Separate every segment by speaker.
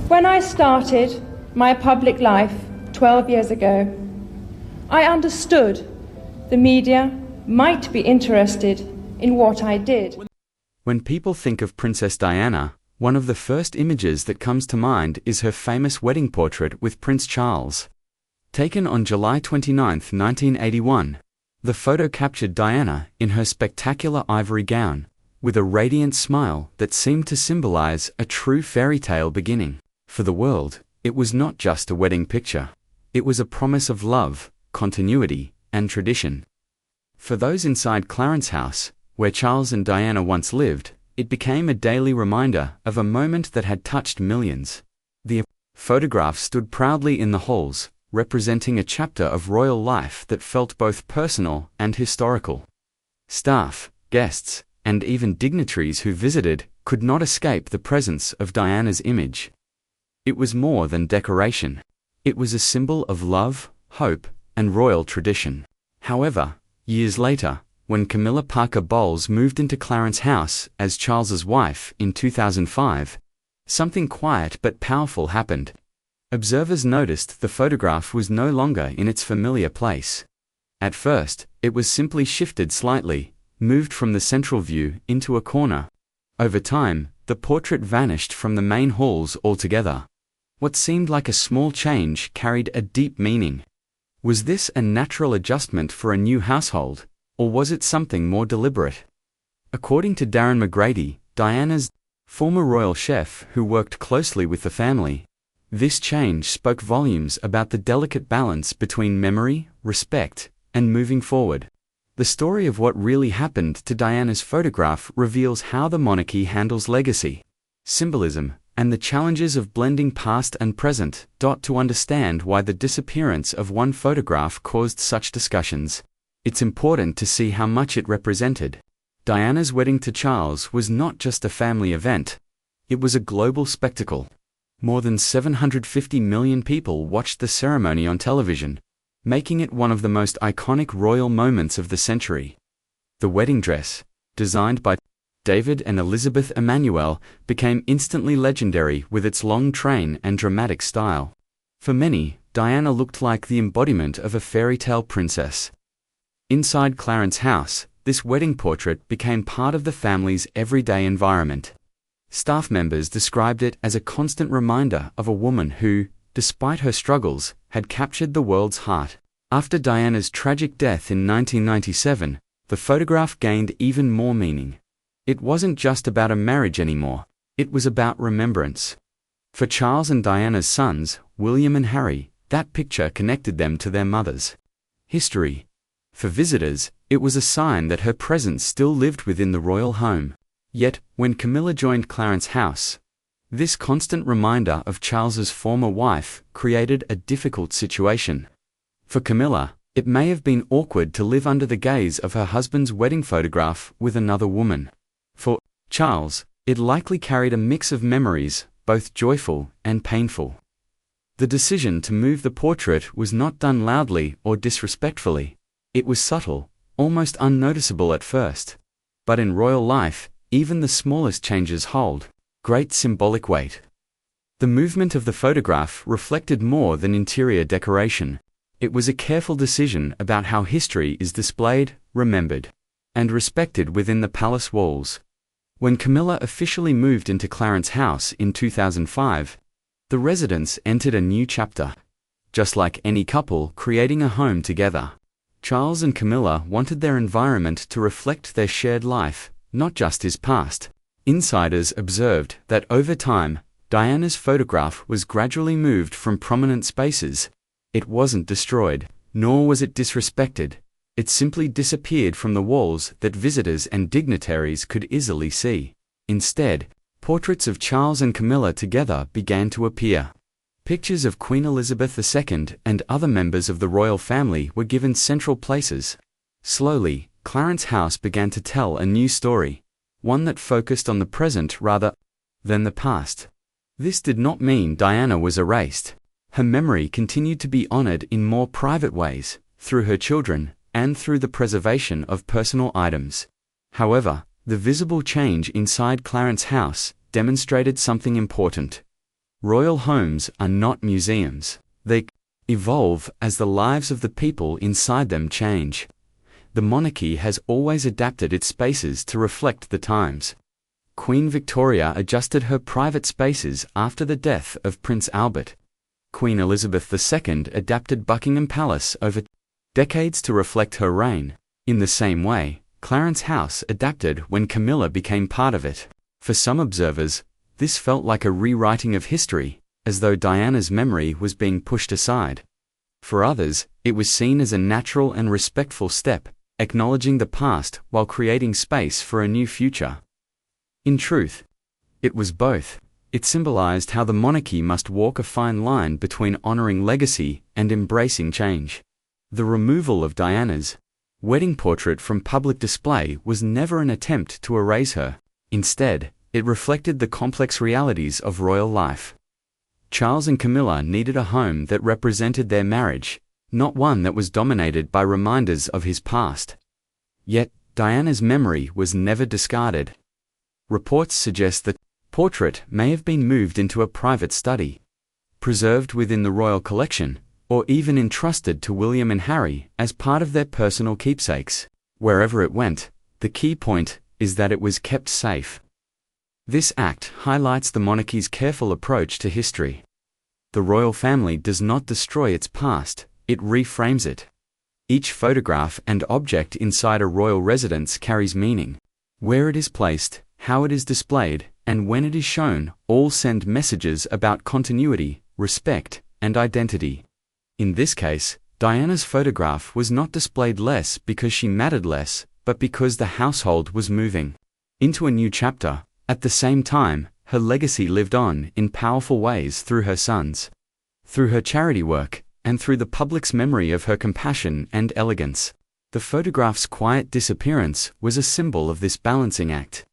Speaker 1: When I started my public life 12 years ago, I understood the media might be interested in what I did.
Speaker 2: When people think of Princess Diana, one of the first images that comes to mind is her famous wedding portrait with Prince Charles. Taken on July 29, 1981, the photo captured Diana in her spectacular ivory gown, with a radiant smile that seemed to symbolize a true fairy tale beginning. For the world, it was not just a wedding picture. It was a promise of love, continuity, and tradition. For those inside Clarence House, where Charles and Diana once lived, it became a daily reminder of a moment that had touched millions. The photograph stood proudly in the halls, representing a chapter of royal life that felt both personal and historical. Staff, guests, and even dignitaries who visited could not escape the presence of Diana's image. It was more than decoration. It was a symbol of love, hope, and royal tradition. However, years later, when Camilla Parker Bowles moved into Clarence House as Charles's wife in 2005, something quiet but powerful happened. Observers noticed the photograph was no longer in its familiar place. At first, it was simply shifted slightly, moved from the central view into a corner. Over time, the portrait vanished from the main halls altogether. What seemed like a small change carried a deep meaning. Was this a natural adjustment for a new household, or was it something more deliberate? According to Darren McGrady, Diana's former royal chef who worked closely with the family, this change spoke volumes about the delicate balance between memory, respect, and moving forward. The story of what really happened to Diana's photograph reveals how the monarchy handles legacy, symbolism, and the challenges of blending past and present. To understand why the disappearance of one photograph caused such discussions, it's important to see how much it represented. Diana's wedding to Charles was not just a family event. It was a global spectacle. More than 750 million people watched the ceremony on television, making it one of the most iconic royal moments of the century. The wedding dress, designed by David and Elizabeth Emanuel, became instantly legendary with its long train and dramatic style. For many, Diana looked like the embodiment of a fairy tale princess. Inside Clarence House, this wedding portrait became part of the family's everyday environment. Staff members described it as a constant reminder of a woman who, despite her struggles, had captured the world's heart. After Diana's tragic death in 1997, the photograph gained even more meaning. It wasn't just about a marriage anymore, it was about remembrance. For Charles and Diana's sons, William and Harry, that picture connected them to their mothers. History. For visitors, it was a sign that her presence still lived within the royal home. Yet, when Camilla joined Clarence House, this constant reminder of Charles's former wife created a difficult situation. For Camilla, it may have been awkward to live under the gaze of her husband's wedding photograph with another woman. For Charles, it likely carried a mix of memories, both joyful and painful. The decision to move the portrait was not done loudly or disrespectfully. It was subtle, almost unnoticeable at first. But in royal life, even the smallest changes hold great symbolic weight. The movement of the photograph reflected more than interior decoration. It was a careful decision about how history is displayed, remembered, and respected within the palace walls. When Camilla officially moved into Clarence House in 2005, the residence entered a new chapter. Just like any couple creating a home together, Charles and Camilla wanted their environment to reflect their shared life, not just his past. Insiders observed that over time, Diana's photograph was gradually moved from prominent spaces. It wasn't destroyed, nor was it disrespected. It simply disappeared from the walls that visitors and dignitaries could easily see. Instead, portraits of Charles and Camilla together began to appear. Pictures of Queen Elizabeth II and other members of the royal family were given central places. Slowly, Clarence House began to tell a new story, one that focused on the present rather than the past. This did not mean Diana was erased. Her memory continued to be honored in more private ways, through her children, and through the preservation of personal items. However, the visible change inside Clarence House demonstrated something important. Royal homes are not museums. They evolve as the lives of the people inside them change. The monarchy has always adapted its spaces to reflect the times. Queen Victoria adjusted her private spaces after the death of Prince Albert. Queen Elizabeth II adapted Buckingham Palace over decades to reflect her reign. In the same way, Clarence House adapted when Camilla became part of it. For some observers, this felt like a rewriting of history, as though Diana's memory was being pushed aside. For others, it was seen as a natural and respectful step, acknowledging the past while creating space for a new future. In truth, it was both. It symbolized how the monarchy must walk a fine line between honoring legacy and embracing change. The removal of Diana's wedding portrait from public display was never an attempt to erase her. Instead, it reflected the complex realities of royal life. Charles and Camilla needed a home that represented their marriage, not one that was dominated by reminders of his past. Yet, Diana's memory was never discarded. Reports suggest that the portrait may have been moved into a private study, preserved within the royal collection, or even entrusted to William and Harry as part of their personal keepsakes. Wherever it went, the key point is that it was kept safe. This act highlights the monarchy's careful approach to history. The royal family does not destroy its past, it reframes it. Each photograph and object inside a royal residence carries meaning. Where it is placed, how it is displayed, and when it is shown, all send messages about continuity, respect, and identity. In this case, Diana's photograph was not displayed less because she mattered less, but because the household was moving into a new chapter. At the same time, her legacy lived on in powerful ways through her sons, through her charity work, and through the public's memory of her compassion and elegance. The photograph's quiet disappearance was a symbol of this balancing act.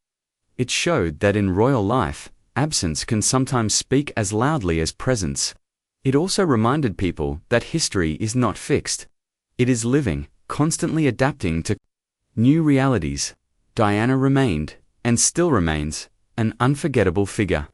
Speaker 2: It showed that in royal life, absence can sometimes speak as loudly as presence. It also reminded people that history is not fixed. It is living, constantly adapting to new realities. Diana remained, and still remains, an unforgettable figure.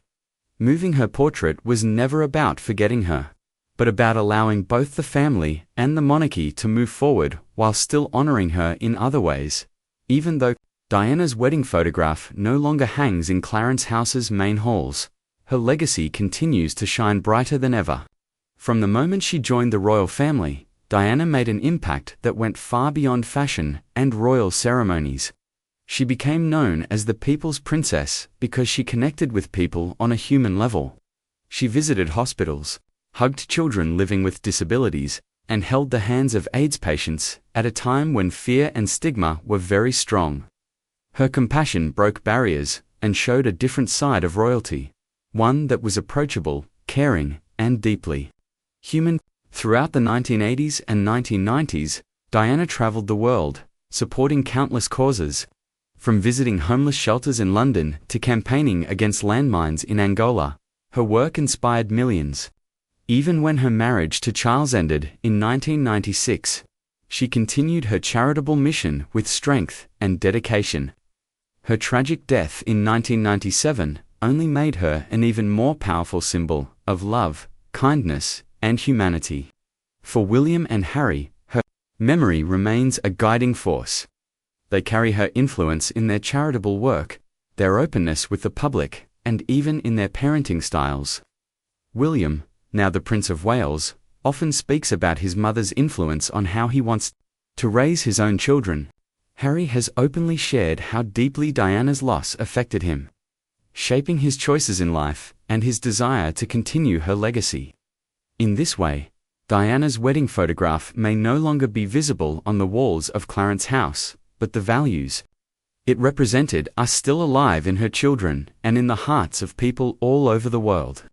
Speaker 2: Moving her portrait was never about forgetting her, but about allowing both the family and the monarchy to move forward while still honoring her in other ways. Even though Diana's wedding photograph no longer hangs in Clarence House's main halls, her legacy continues to shine brighter than ever. From the moment she joined the royal family, Diana made an impact that went far beyond fashion and royal ceremonies. She became known as the people's princess because she connected with people on a human level. She visited hospitals, hugged children living with disabilities, and held the hands of AIDS patients at a time when fear and stigma were very strong. Her compassion broke barriers and showed a different side of royalty, one that was approachable, caring, and deeply human. Throughout the 1980s and 1990s, Diana traveled the world, supporting countless causes. From visiting homeless shelters in London to campaigning against landmines in Angola, her work inspired millions. Even when her marriage to Charles ended in 1996, she continued her charitable mission with strength and dedication. Her tragic death in 1997 only made her an even more powerful symbol of love, kindness, and humanity. For William and Harry, her memory remains a guiding force. They carry her influence in their charitable work, their openness with the public, and even in their parenting styles. William, now the Prince of Wales, often speaks about his mother's influence on how he wants to raise his own children. Harry has openly shared how deeply Diana's loss affected him, shaping his choices in life and his desire to continue her legacy. In this way, Diana's wedding photograph may no longer be visible on the walls of Clarence House, but the values it represented are still alive in her children and in the hearts of people all over the world.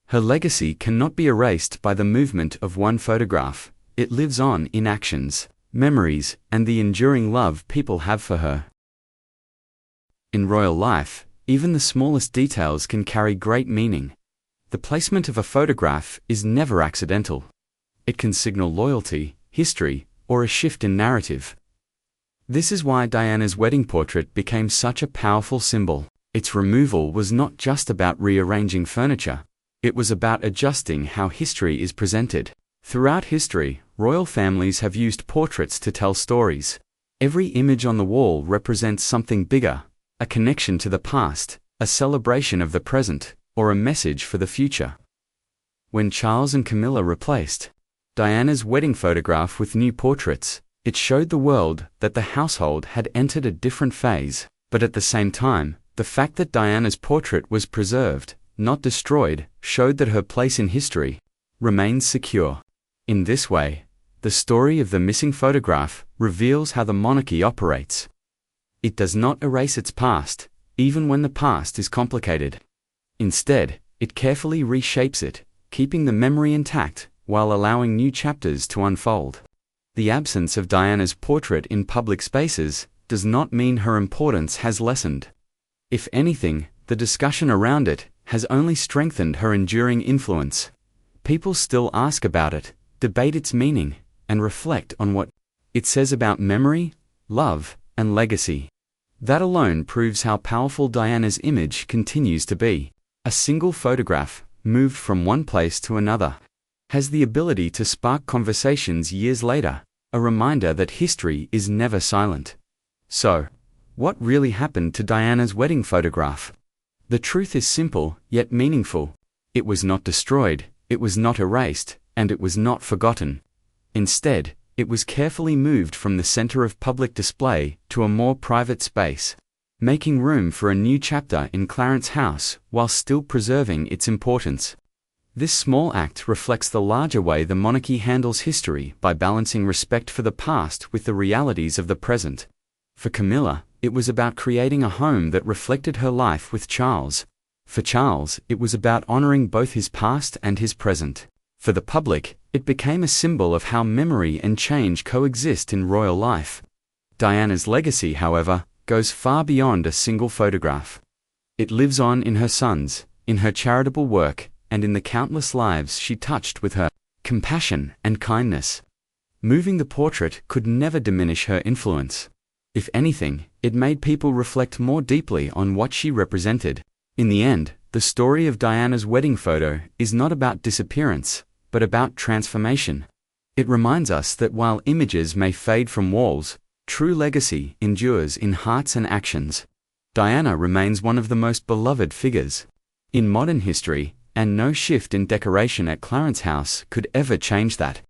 Speaker 2: Her legacy cannot be erased by the movement of one photograph. It lives on in actions, memories, and the enduring love people have for her. In royal life, even the smallest details can carry great meaning. The placement of a photograph is never accidental. It can signal loyalty, history, or a shift in narrative. This is why Diana's wedding portrait became such a powerful symbol. Its removal was not just about rearranging furniture. It was about adjusting how history is presented. Throughout history, royal families have used portraits to tell stories. Every image on the wall represents something bigger, a connection to the past, a celebration of the present, or a message for the future. When Charles and Camilla replaced Diana's wedding photograph with new portraits, it showed the world that the household had entered a different phase, but at the same time, the fact that Diana's portrait was preserved, not destroyed, showed that her place in history remains secure. In this way, the story of the missing photograph reveals how the monarchy operates. It does not erase its past, even when the past is complicated. Instead, it carefully reshapes it, keeping the memory intact while allowing new chapters to unfold. The absence of Diana's portrait in public spaces does not mean her importance has lessened. If anything, the discussion around it has only strengthened her enduring influence. People still ask about it, debate its meaning, and reflect on what it says about memory, love, and legacy. That alone proves how powerful Diana's image continues to be. A single photograph, moved from one place to another, has the ability to spark conversations years later, a reminder that history is never silent. So, what really happened to Diana's wedding photograph? The truth is simple, yet meaningful. It was not destroyed, it was not erased, and it was not forgotten. Instead, it was carefully moved from the center of public display to a more private space, making room for a new chapter in Clarence's house while still preserving its importance. This small act reflects the larger way the monarchy handles history by balancing respect for the past with the realities of the present. For Camilla, it was about creating a home that reflected her life with Charles. For Charles, it was about honoring both his past and his present. For the public, it became a symbol of how memory and change coexist in royal life. Diana's legacy, however, goes far beyond a single photograph. It lives on in her sons, in her charitable work, and in the countless lives she touched with her compassion and kindness. Moving the portrait could never diminish her influence. If anything, it made people reflect more deeply on what she represented. In the end, the story of Diana's wedding photo is not about disappearance, but about transformation. It reminds us that while images may fade from walls, true legacy endures in hearts and actions. Diana remains one of the most beloved figures in modern history, and no shift in decoration at Clarence's house could ever change that.